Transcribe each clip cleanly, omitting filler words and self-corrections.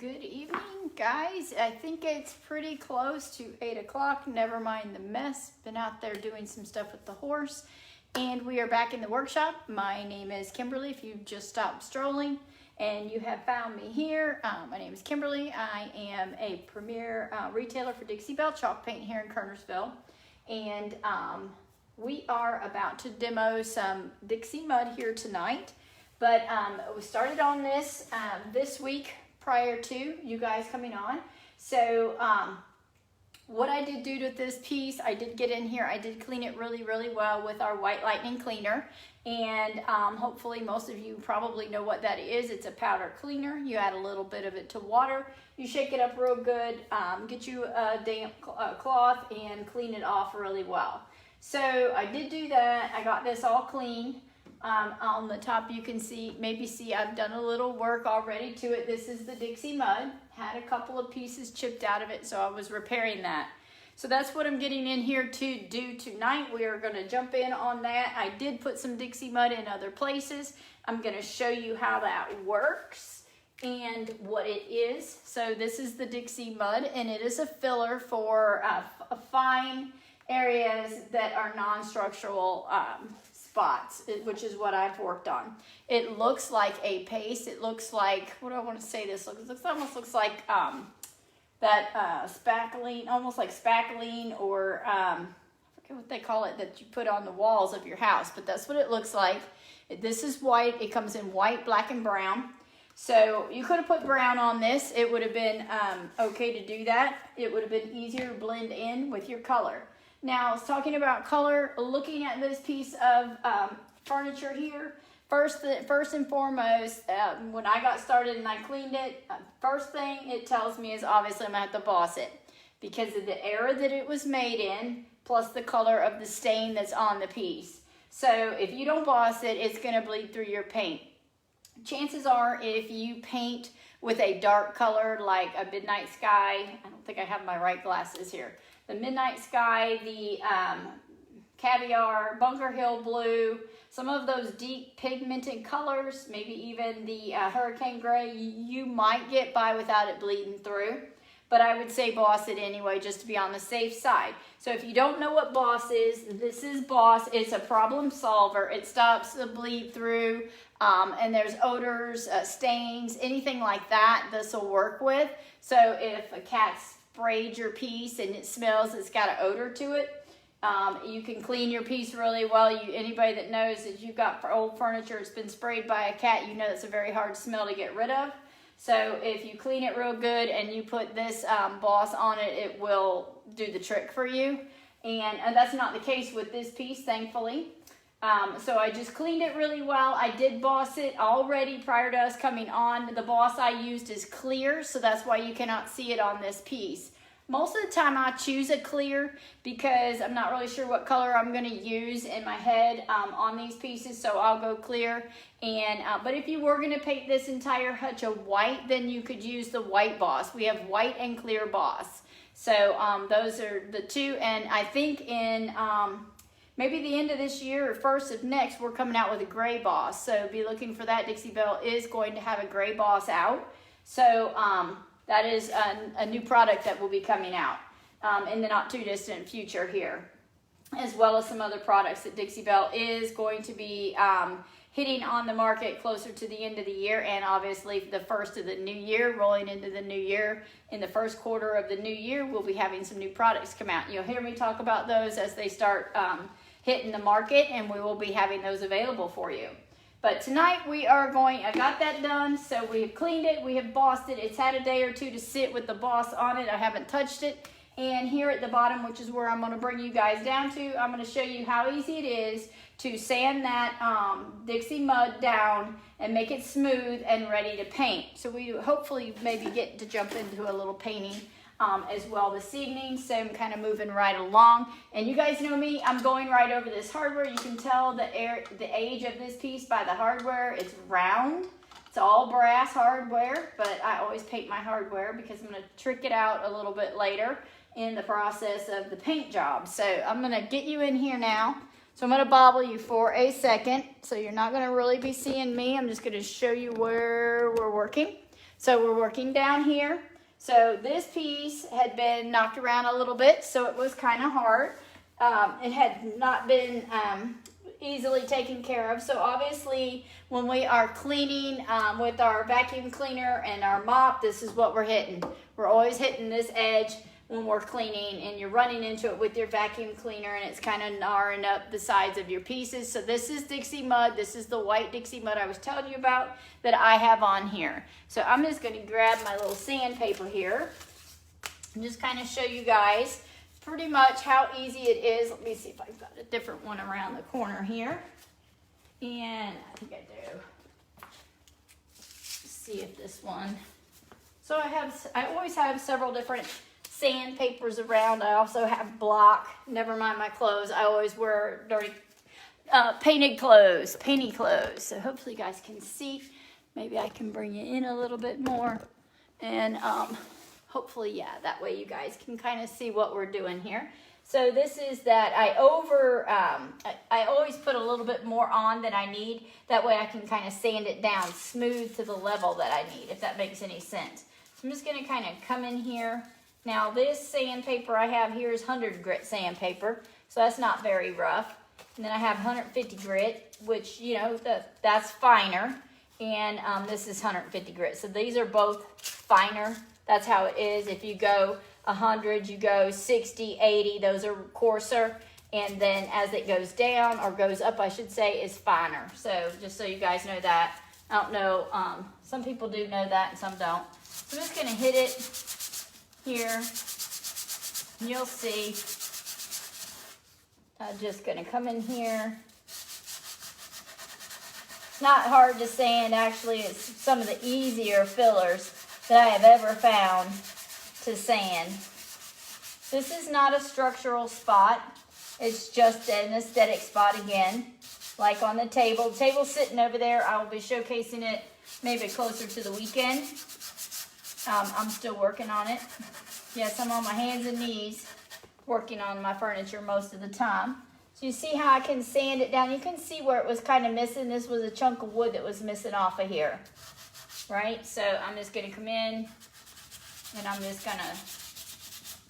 Good evening, guys. I think it's pretty close to 8 o'clock. Never mind the mess. Been out there doing some stuff with the horse. And we are back in the workshop. My name is Kimberly, if you've just stopped strolling and you have found me here. My name is Kimberly. I am a premier retailer for Dixie Belle chalk paint here in Kernersville. And we are about to demo some Dixie mud here tonight. But we started on this this week prior to you guys coming on. So what I did do to this piece, I did get in here, I did clean it really well with our White Lightning cleaner. And hopefully most of you probably know what that is. It's a powder cleaner. You add a little bit of it to water. You shake it up real good, get you a damp cloth and clean it off really well. So I did do that. I got this all clean. On the top you can see, I've done a little work already to it. This is the Dixie mud. Had a couple of pieces chipped out of it, so I was repairing that. So that's what I'm getting in here to do tonight. We are going to jump in on that. I did put some Dixie mud in other places. I'm going to show you how that works and what it is. So this is the Dixie mud, and it is a filler for fine areas that are non-structural spots, which is what I've worked on. It looks like a paste. It looks like, what do I want to say this looks? It almost looks like that spackling, almost like spackling, or I forget what they call it, that you put on the walls of your house, but that's what it looks like. This is white. It comes in white, black, and brown. So you could have put brown on this. It would have been okay to do that. It would have been easier to blend in with your color. Now, I was talking about color, looking at this piece of furniture here. First and foremost, when I got started and I cleaned it, first thing it tells me is obviously I'm going to have to boss it because of the era that it was made in, plus the color of the stain that's on the piece. So if you don't boss it, it's going to bleed through your paint. Chances are, if you paint with a dark color like a midnight sky, I don't think I have my right glasses here, the midnight sky, the caviar, Bunker Hill blue, some of those deep pigmented colors, maybe even the hurricane gray, you might get by without it bleeding through. But I would say boss it anyway, just to be on the safe side. So if you don't know what boss is, this is boss. It's a problem solver. It stops the bleed through, and there's odors, stains, anything like that, this will work with. So if a cat's sprayed your piece and it smells, it's got an odor to it, you can clean your piece really well. Anybody that knows that you've got old furniture that's been sprayed by a cat, you know it's a very hard smell to get rid of. So if you clean it real good and you put this boss on it, it will do the trick for you. And that's not the case with this piece, thankfully. So I just cleaned it really well. I did boss it already prior to us coming on. The boss I used is clear, so that's why you cannot see it on this piece. Most of the time I choose a clear because I'm not really sure what color I'm going to use in my head on these pieces, so I'll go clear. And but if you were going to paint this entire hutch a white, then you could use the white boss. We have white and clear boss. So those are the two, and I think in maybe the end of this year or first of next, we're coming out with a gray boss. So be looking for that. Dixie Belle is going to have a gray boss out. So that is a new product that will be coming out in the not too distant future here, as well as some other products that Dixie Belle is going to be hitting on the market closer to the end of the year, and obviously the first of the new year, rolling into the new year. In the first quarter of the new year, we'll be having some new products come out. You'll hear me talk about those as they start hitting the market, and we will be having those available for you. But tonight we are going, I got that done, so we have cleaned it, we have bossed it. It's had a day or two to sit with the boss on it. I haven't touched it. And here at the bottom, which is where I'm going to bring you guys down to, I'm going to show you how easy it is to sand that Dixie mud down and make it smooth and ready to paint. So we hopefully maybe get to jump into a little painting as well this evening. So I'm kind of moving right along. And you guys know me, I'm going right over this hardware. You can tell the age of this piece by the hardware. It's round. It's all brass hardware, but I always paint my hardware because I'm going to trick it out a little bit later in the process of the paint job. So I'm going to get you in here now. So I'm going to bobble you for a second. So you're not going to really be seeing me. I'm just going to show you where we're working. So we're working down here. So this piece had been knocked around a little bit, so it was kind of hard. It had not been easily taken care of. So obviously when we are cleaning with our vacuum cleaner and our mop, this is what we're hitting. We're always hitting this edge when we're cleaning, and you're running into it with your vacuum cleaner, and it's kind of gnarring up the sides of your pieces. So this is Dixie mud. This is the white Dixie mud I was telling you about that I have on here. So I'm just going to grab my little sandpaper here and just kind of show you guys pretty much how easy it is. Let me see if I've got a different one around the corner here. And I think I do. Let's see if this one. So I always have several different sandpapers around. I also have block. Never mind my clothes. I always wear dirty painted clothes. So hopefully you guys can see. Maybe I can bring it in a little bit more. And hopefully, yeah, that way you guys can kind of see what we're doing here. So this is that I always put a little bit more on than I need. That way I can kind of sand it down smooth to the level that I need, if that makes any sense. So I'm just going to kind of come in here. Now this sandpaper I have here is 100 grit sandpaper, so that's not very rough. And then I have 150 grit, which, you know, that's finer. And this is 150 grit. So these are both finer. That's how it is. If you go 100, you go 60, 80, those are coarser. And then as it goes down, or goes up, I should say, is finer. So just so you guys know that. I don't know, some people do know that and some don't. So I'm just gonna hit it here, and you'll see. I'm just gonna come in here. It's not hard to sand, actually. It's some of the easier fillers that I have ever found to sand. This is not a structural spot. It's just an aesthetic spot again, like on the table. The table's sitting over there. I will be showcasing it maybe closer to the weekend. I'm still working on it. Yes, I'm on my hands and knees working on my furniture most of the time. So you see how I can sand it down. You can see where it was kind of missing. This was a chunk of wood that was missing off of here, right? So I'm just going to come in, and I'm just going to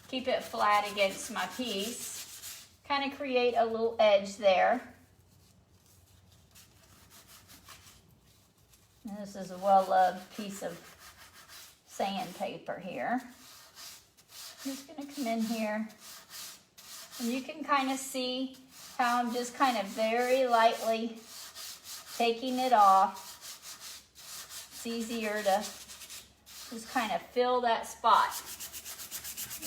keep it flat against my piece. Kind of create a little edge there. And this is a well-loved piece of sandpaper here. I'm just going to come in here, and you can kind of see how I'm just kind of very lightly taking it off. It's easier to just kind of fill that spot.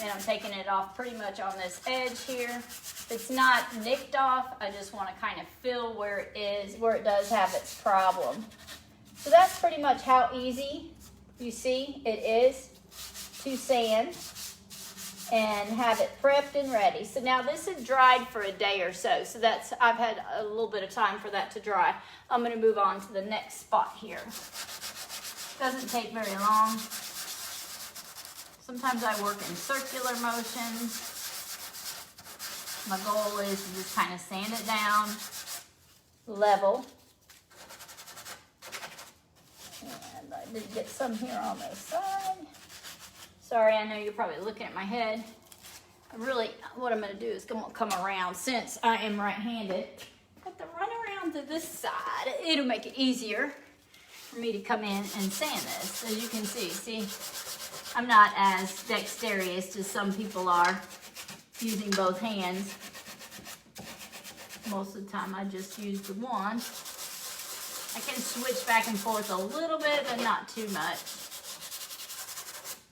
And I'm taking it off pretty much on this edge here. It's not nicked off. I just want to kind of fill where it is, where it does have its problem. So that's pretty much how easy you see it is to sand and have it prepped and ready. So now this is dried for a day or so. So that's, I've had a little bit of time for that to dry. I'm going to move on to the next spot here. Doesn't take very long. Sometimes I work in circular motions. My goal is to just kind of sand it down, level. And I did get some here on this side. Sorry, I know you're probably looking at my head. What I'm going to do is come around, since I am right-handed. I have to run around to this side. It'll make it easier for me to come in and sand this. As you can see, I'm not as dexterous as some people are using both hands. Most of the time I just use the one. I can switch back and forth a little bit, but not too much.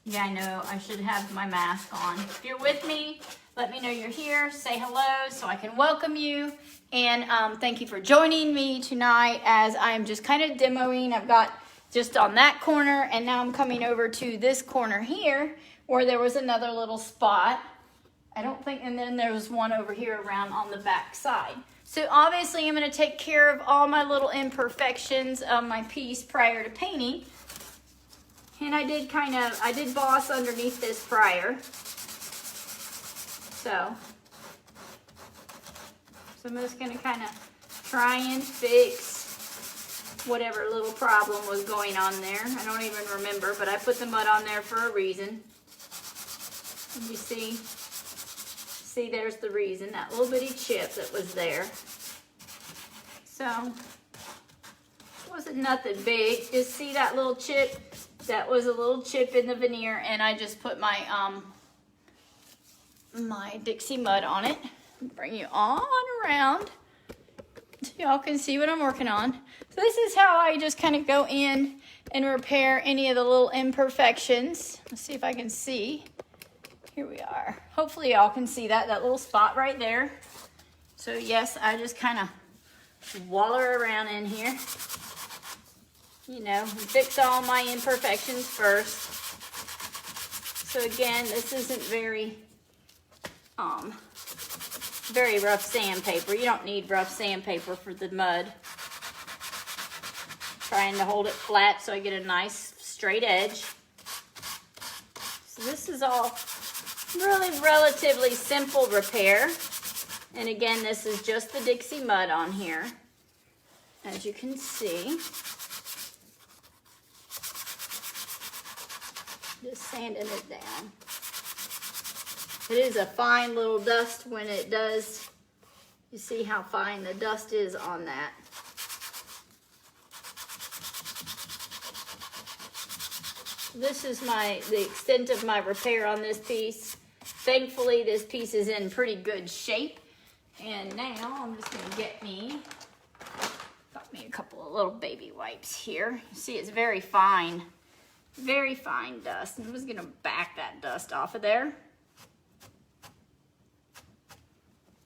Yeah, I know I should have my mask on. If you're with me, let me know you're here. Say hello so I can welcome you. And thank you for joining me tonight as I'm just kind of demoing. I've got just on that corner, and now I'm coming over to this corner here where there was another little spot. I don't think, and then there was one over here around on the back side. So obviously I'm going to take care of all my little imperfections of my piece prior to painting. And I did boss underneath this prior. So I'm just going to kind of try and fix whatever little problem was going on there. I don't even remember, but I put the mud on there for a reason. And you see there's the reason, that little bitty chip that was there. So, it wasn't nothing big. Just see that little chip? That was a little chip in the veneer, and I just put my my Dixie mud on it. Bring you on around so y'all can see what I'm working on. So this is how I just kind of go in and repair any of the little imperfections. Let's see if I can see. Here we are. Hopefully y'all can see that little spot right there. So yes, I just kind of waller around in here. You know, fix all my imperfections first. So again, this isn't very rough sandpaper. You don't need rough sandpaper for the mud. Trying to hold it flat so I get a nice straight edge. So this is all really relatively simple repair. And again, this is just the Dixie mud on here, as you can see. Just sanding it down. It is a fine little dust when it does. You see how fine the dust is on that. This is the extent of my repair on this piece. Thankfully, this piece is in pretty good shape. And now I'm just gonna got me a couple of little baby wipes here. You see, it's very fine dust. I'm just gonna back that dust off of there.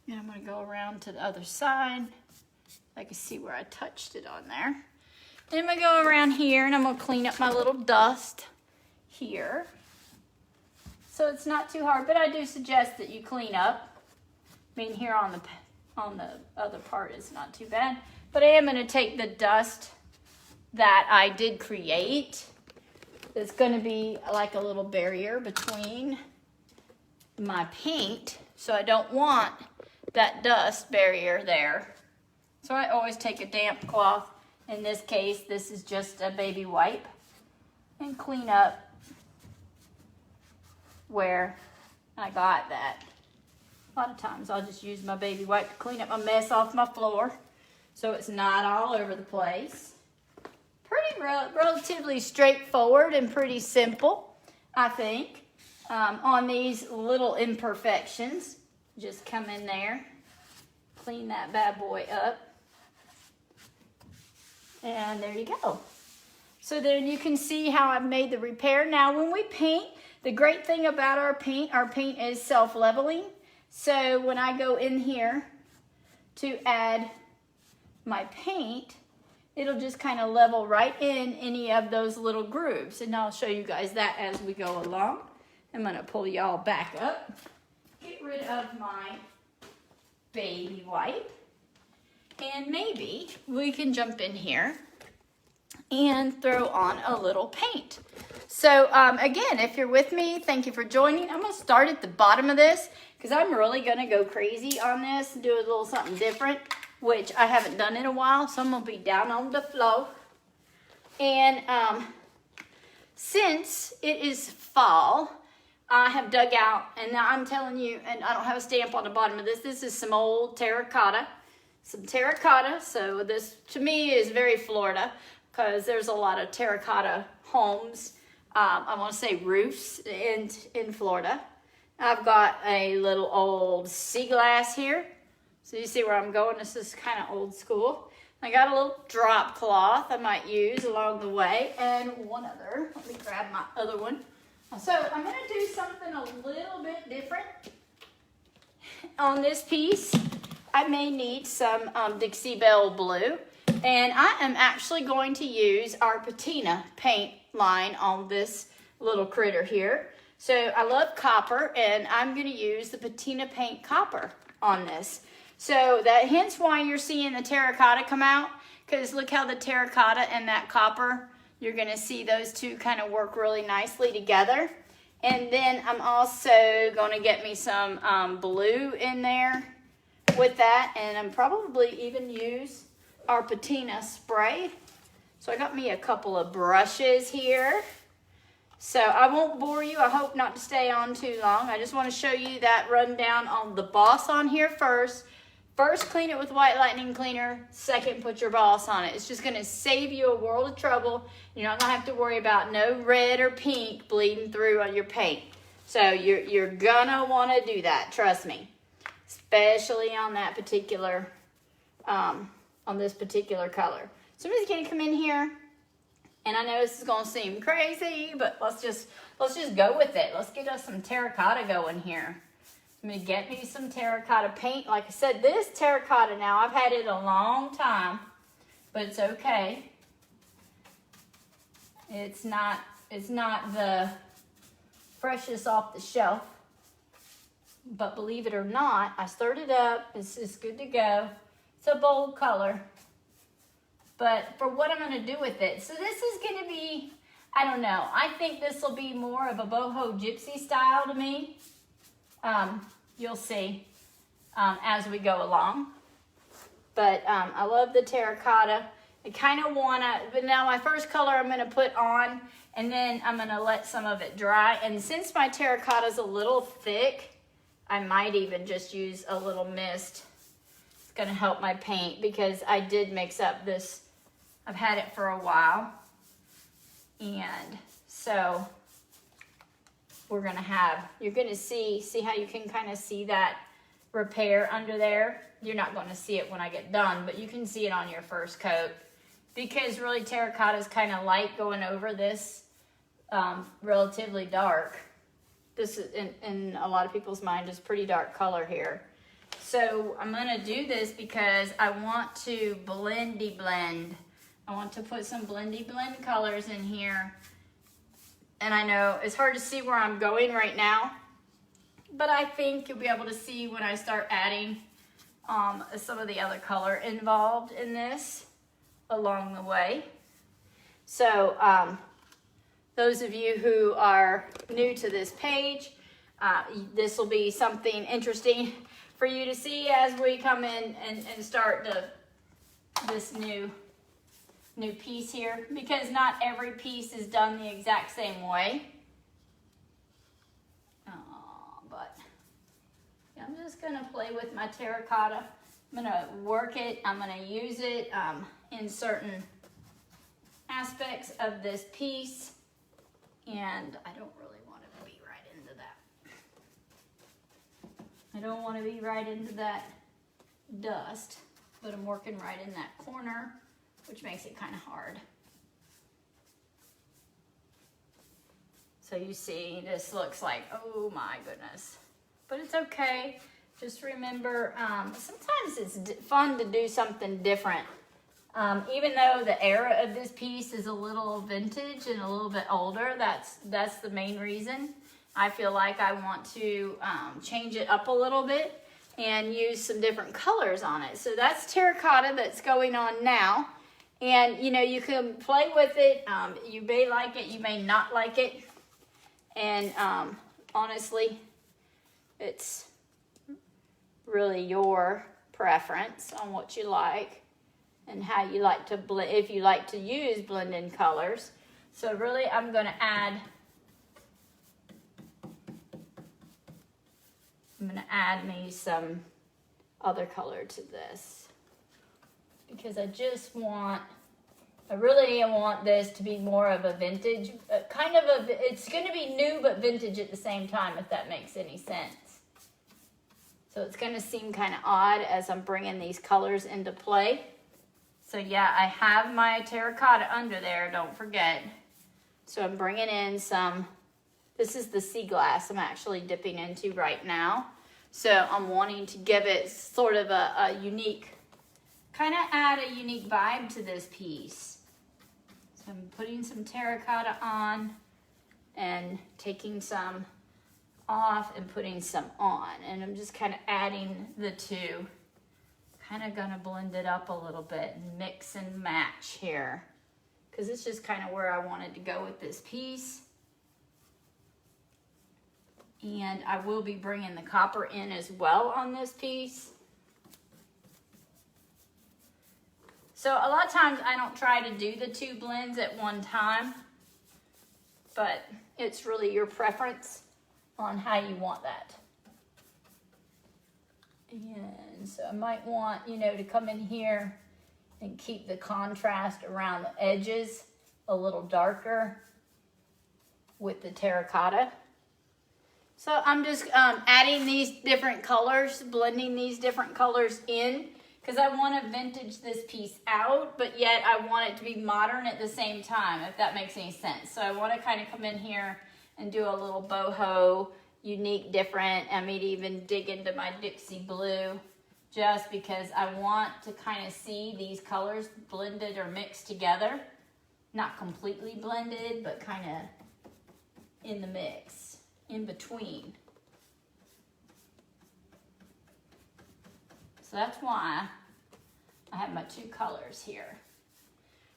And I'm gonna go around to the other side. I can see where I touched it on there. Then I'm gonna go around here and I'm gonna clean up my little dust here. So it's not too hard, but I do suggest that you clean up. I mean, here on the other part is not too bad. But I am gonna take the dust that I did create. It's gonna be like a little barrier between my paint. So I don't want that dust barrier there. So I always take a damp cloth. In this case, this is just a baby wipe, and clean up where I got that. A lot of times I'll just use my baby wipe to clean up my mess off my floor so it's not all over the place. Pretty relatively straightforward and pretty simple, I think, on these little imperfections. Just come in there, clean that bad boy up, and there you go. So then you can see how I've made the repair. Now when we paint, the great thing about our paint is self-leveling. So when I go in here to add my paint, it'll just kind of level right in any of those little grooves. And I'll show you guys that as we go along. I'm gonna pull y'all back up. Get rid of my baby wipe. And maybe we can jump in here and throw on a little paint. So again, if you're with me, thank you for joining. I'm gonna start at the bottom of this because I'm really gonna go crazy on this and do a little something different, which I haven't done in a while. So I'm gonna be down on the floor. And since it is fall, I have dug out, and now I'm telling you, and I don't have a stamp on the bottom of this. This is some old terracotta. Some terracotta, so this to me is very Florida because there's a lot of terracotta homes, I want to say roofs in Florida. I've got a little old sea glass here. So you see where I'm going? This is kind of old school. I got a little drop cloth I might use along the way, and one other. Let me grab my other one. So I'm going to do something a little bit different on this piece. I may need some Dixie Belle blue, and I am actually going to use our patina paint line on this little critter here. So I love copper, and I'm going to use the patina paint copper on this. So that hence why you're seeing the terracotta come out, because look how the terracotta and that copper, you're going to see those two kind of work really nicely together. And then I'm also going to get me some blue in there with that, and I'm probably even use our patina spray So I got me a couple of brushes here. So I won't bore you. I hope not to stay on too long. I just want to show you that rundown on the boss on here first. First, clean it with White Lightning Cleaner. Second, put your boss on it. It's just going to save you a world of trouble. You're not going to have to worry about no red or pink bleeding through on your paint. So you're going to want to do that. Trust me. Especially on that particular, on this particular color. So I'm just going to come in here. And I know this is going to seem crazy, but let's just go with it. Let's get us some terracotta going here. I'm going to get me some terracotta paint. Like I said, this terracotta now, I've had it a long time, but it's okay. It's not the freshest off the shelf, but believe it or not, I stirred it up. It's good to go. It's a bold color. But for what I'm going to do with it, so this is going to be, I don't know, I think this will be more of a boho gypsy style to me. You'll see as we go along. But I love the terracotta. I kind of want to, but now my first color I'm going to put on, and then I'm going to let some of it dry. And since my terracotta is a little thick, I might even just use a little mist. It's going to help my paint because I did mix up this. I've had it for a while. And so we're going to have, you're going to see how you can kind of see that repair under there. You're not going to see it when I get done, but you can see it on your first coat because really terracotta is kind of light going over this relatively dark. This is in a lot of people's mind is pretty dark color here. So I'm going to do this because I want to blendy blend. I want to put some blendy blend colors in here. And I know it's hard to see where I'm going right now, but I think you'll be able to see when I start adding some of the other color involved in this along the way. So those of you who are new to this page, this will be something interesting for you to see as we come in and start this new piece here, because not every piece is done the exact same way. But yeah, I'm just gonna play with my terracotta. I'm gonna work it, I'm gonna use it in certain aspects of this piece, and I don't really want to be right into that. I don't want to be right into that dust, but I'm working right in that corner, which makes it kind of hard. So you see, this looks like, oh my goodness. But it's okay. Just remember, sometimes it's fun to do something different. Even though the era of this piece is a little vintage and a little bit older, that's the main reason. I feel like I want to change it up a little bit and use some different colors on it. So that's terracotta that's going on now. And, you know, you can play with it. You may like it, you may not like it. And honestly, it's really your preference on what you like and how you like to blend, if you like to use blend-in colors. So really, I'm going to add me some other color to this. Because I really want this to be more of a vintage, it's going to be new but vintage at the same time, if that makes any sense. So it's going to seem kind of odd as I'm bringing these colors into play. So yeah, I have my terracotta under there, don't forget. So I'm bringing in some, this is the sea glass I'm actually dipping into right now. So I'm wanting to give it sort of a unique, kind of add a unique vibe to this piece. So I'm putting some terracotta on and taking some off and putting some on. And I'm just kind of adding the two. Kind of gonna blend it up a little bit and mix and match here. Because it's just kind of where I wanted to go with this piece. And I will be bringing the copper in as well on this piece. So a lot of times I don't try to do the 2 blends at one time, but it's really your preference on how you want that. And so I might want, you know, to come in here and keep the contrast around the edges a little darker with the terracotta. So I'm just adding these different colors, blending these different colors in, because I want to vintage this piece out, but yet I want it to be modern at the same time, if that makes any sense. So I want to kind of come in here and do a little boho, unique, different. I may even dig into my Dixie Blue, just because I want to kind of see these colors blended or mixed together. Not completely blended, but kind of in the mix, in between. So that's why I have my 2 colors here.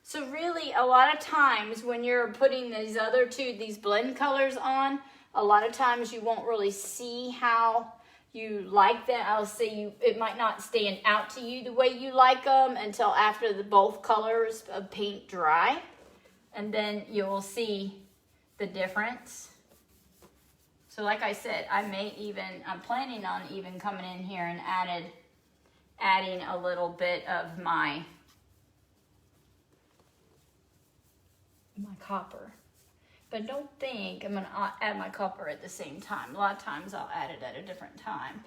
So really, a lot of times when you're putting these other 2, these blend colors on, a lot of times you won't really see how you like that. I'll say it might not stand out to you the way you like them until after both colors of paint dry. And then you'll see the difference. So like I said, I'm planning on even coming in here and adding a little bit of my copper. But don't think I'm gonna add my copper at the same time. A lot of times I'll add it at a different time.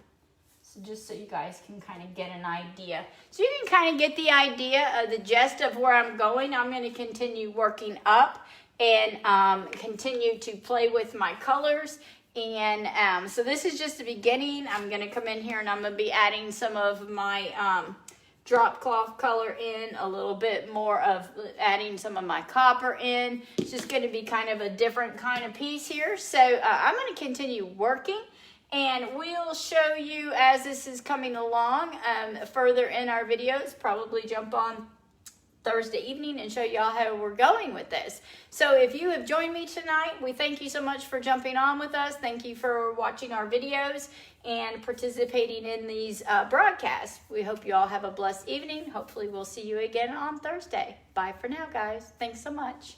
So just so you guys can kind of get an idea. So you can kind of get the idea of the gist of where I'm going. I'm gonna continue working up and continue to play with my colors. And so this is just the beginning. I'm going to come in here and I'm going to be adding some of my drop cloth color in, a little bit more of adding some of my copper in. It's just going to be kind of a different kind of piece here. So I'm going to continue working, and we'll show you as this is coming along further in our videos. Probably jump on Thursday evening and show y'all how we're going with this. So if you have joined me tonight, we thank you so much for jumping on with us. Thank you for watching our videos and participating in these broadcasts. We hope you all have a blessed evening. Hopefully we'll see you again on Thursday. Bye for now, guys. Thanks so much.